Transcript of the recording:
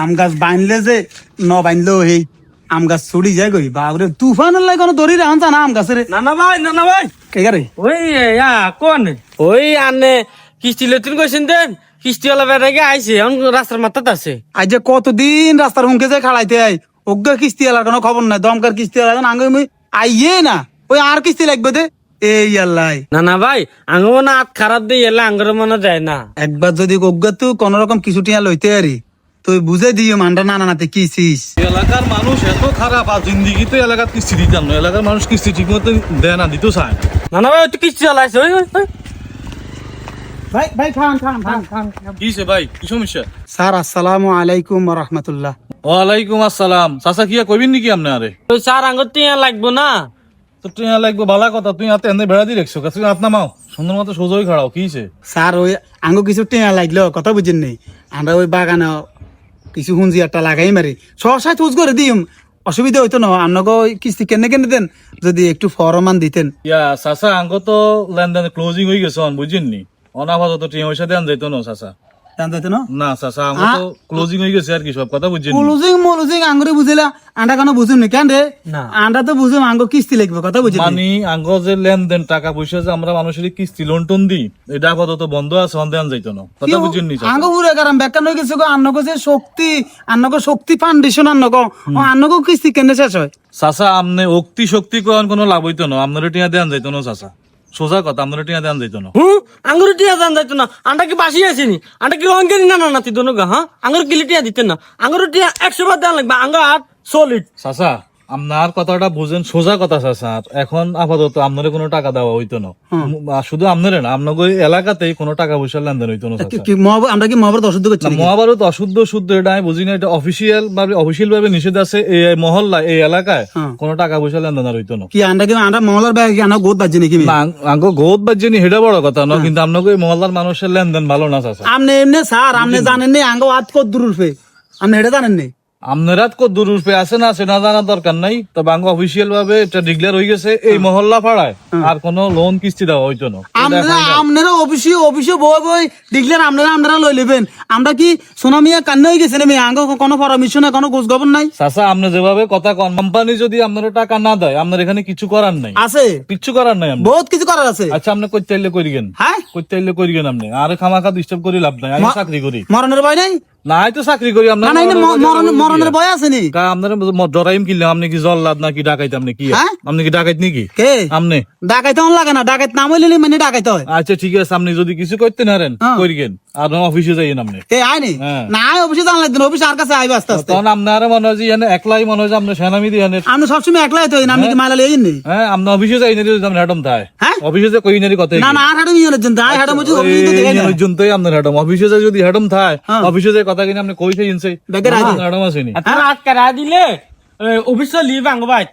আম গাছ বানলে যে ন বানলেও হেই আম গাছ ছুড়ি যায় গই বাবরে তুফানের লাগে কোনো দড়ি রাখা না আম গাছের না ভাই কে গারে ওই কোন ওই আনে কিস্তি লতুন কইছেন দেন কিস্তি ওলা বেড়ে আইছে এখন রাস্তার মাথাতে আছে। আজ যে কতদিন রাস্তার হুমকে যায় খাড়াইতে আই অজ্ঞ কিস্তি এলার কোনো খবর নাই দমকার কিস্তি এলার আগে মুই আইয়ে না ওই আর কিস্তি লাগবে দে এই আল্লাহ না ভাই আঙ্গ মনে হাত খারাপ দিয়ে এলে আঙ্গর মনে যায় না। একবার যদি অজ্ঞ তুই কোন রকম কিছু টিয়া লইতে আরি তুই বুঝে দিও মানটা না নাতে কি ছিস এলাকার মানুষ এত খারাপ আর জিন্দিগিতে এলাকার কিস্তি দিতাম না। এলাকার মানুষ কিস্তি ঠিক মতো দেয় না, দিতেও চায় না। না ভাই তুই কিস্তি চালাইছে ওই ভাই ভাই খান খান খান খান কিসে ভাই, কি সমস্যা? স্যার আসসালামু আলাইকুম ওয়া রাহমাতুল্লাহ। ওয়ালাইকুম আসসালাম। চাচা কিয়া কইবেন নাকি আপনি? আরে ওই স্যার আঙ্গর টিয়া লাগবো না তো তুই লাগবে ভালো কথা, তুই হাতে এনে বেড়া দিয়ে রেখছো, তুই হাত নামাও, সুন্দর মতো সোজা হয়ে খাড়াও। কিছে স্যার ওই আঙ্গো কিছু টিয়া লাগলো কথা বুঝেন নেই আমরা ওই বাগানে কিছু হুঞ্জি একটা লাগাই মারি সহসায় চুজ করে দিম অসুবিধা হইতো না আপনাকে কিস্তি কেনে কেনে দেন যদি একটু ফরমান দিতেন। ইয়া চাচা আঙ্গ তো লেনদেন ক্লোজিং হয়ে গেছে বুঝছেন নি, অনাপাতত টিয়া পয়সা দেন যাইতো না চাচা। জানতে না না চাচা আঙ্গ তো ক্লোজিং হয়ে গেছে আর কি, সব কথা বুঝছেন। ক্লোজিং মলুজিং আঙ্গুরে বুঝিলা আন্ডা কেন বুঝুন নি কেন রে না। আন্ডা তো বুঝুম আঙ্গো কিস্তি লাগবে কথা বুঝি মানে আঙ্গ যে লেনদেন টাকা পয়সা যে আমরা মানুষের কিস্তি লোন টোন দিই এটা আপাতত বন্ধ আছে, দেন যাইতো না, কথা বুঝছেন নি চাচা। আঙ্গো পুরো কারণ ব্যাখ্যা হয়ে গেছে গো আন্নগো যে শক্তি আন্নগো শক্তি ফাউন্ডেশন আন্নগো আন্নগো কিস্তি কেন শেষ হয় চাচা আমনে অক্তি শক্তি কোন কোনো লাভ হইতো না, আপনার টিয়া দেন যাইতো না চাচা, সোজা কথা, আপনার টিয়া দেন যাইতো না। আঙ্গুর টিয়া জান যাইতো না আন্ডা কি বাসি আসেনি আন্ডা কি অঙ্গেনি না নাতি দোনো গা হ্যাঁ আঙ্গুর কিলি টিয়া দিতেন না আঙ্গুর টিয়া 100 বার দেন লাগবে আঙ্গা হাত সলিড। চাচা আপনার কথাটা বুঝেন, সোজা কথা চাচা। এখন আপাতত আপনার কোনো টাকা দেওয়া হইতো না, শুধু আপনার না আপনার এলাকাতেই কোনো টাকা পয়সা লেনদেন হইতো না চাচা। আমরা কি মহাভারত অশুদ্ধ করছি নাকি? মহাভারত অশুদ্ধ শুদ্ধ এটা আমি বুঝি না, এটা অফিসিয়াল ভাবে নিষেধ আছে এই মহল্লা এই এলাকায় কোনো টাকা পয়সা লেনদেন আর হইতো না। কি আন্ডা কি আন্ডা মহলার ব্যাগ কি আন্ডা গোদ বাজছে নাকি আঙ্গ গোদ বাজ্যনি হেডা বড় কথা না, কিন্তু আপনাকে এই মহল্লার মানুষের লেনদেন ভালো না চাচা। আপনি এমনি স্যার আপনি জানেন নি আঙ্গো হাত কত দূর উঠবে আপনি এটা জানেন নি আপনারা কত দূর রূপে আছে না সেটা জানার দরকার নাই, তবে আঙ্গ অফিসিয়াল ভাবে এটা ডিক্লেয়ার হয়ে গেছে এই মহল্লা পাড়ায় আর কোনো লোন কিস্তি দেওয়া হইতো না। আপনারা অফিসে বই বই ডিক্লেয়ার আপনারা লই নেবেন আমরা কি সোনামিয়া কান্না হয়ে গেছে না আঙ্গো কোনো পরামর্শ নাই কোনো খোঁজ খবর নাই। চাচা আপনি যেভাবে কথা কন, কোম্পানি যদি আপনার টাকা না দেয় আপনার এখানে কিছু করার নাই, আছে কিচ্ছু করার নাই, বহুত কিছু করার আছে। আচ্ছা আপনি করতে চাইলে করিগেন, হ্যাঁ করতে চাইলে করিগেন, আপনি আর খামাখা ডিস্টার্ব করি লাভ নাই, আমি চাকরি করি। মরণের ভয় নাই না তো চাকরি করি আপনার মরণের ভয় আছে নি আপনার ডরাইম কিনলাম, আপনি কি জল্লাদ নাকি ডাকাইত? আপনি কি আপনি কি ডাকাইত নাকি? কে আপনি ডাকাইতে লাগে না ডাকাইত নাম হইলে মানে ডাকাইতে হয়। আচ্ছা ঠিক আছে, আপনি যদি কিছু করতে নারেন করিগেন আর অফিসে যাইয়েন আপনি। এ আইনি না অফিসে জানলে দিন অফিস আর কাছে আইবে আস্তে আস্তে। তখন আপনার মনে হয় যে একলাই মনে হয় যে আপনি সেনামি দিয়ে আপনি সবসময় একলাই তো আপনি কি মাইলা লেগেন নি? হ্যাঁ আপনি অফিসে যাই নারি হ্যাডম থাকে, হ্যাঁ অফিসে যে কই নারি কথা না না আর হাডম ইউনের জন্য আই হাডম হচ্ছে অফিসে তো দেখে না জন্যই আপনার হ্যাডম, অফিসে যায় যদি হ্যাডম থাকে অফিসে যায় কথা কিনে আপনি কই সেই ইনসাই বেকার আইডি হ্যাডম আসেনি। হাত করা দিলে অফিস লিভ আঙ্গ ভাই।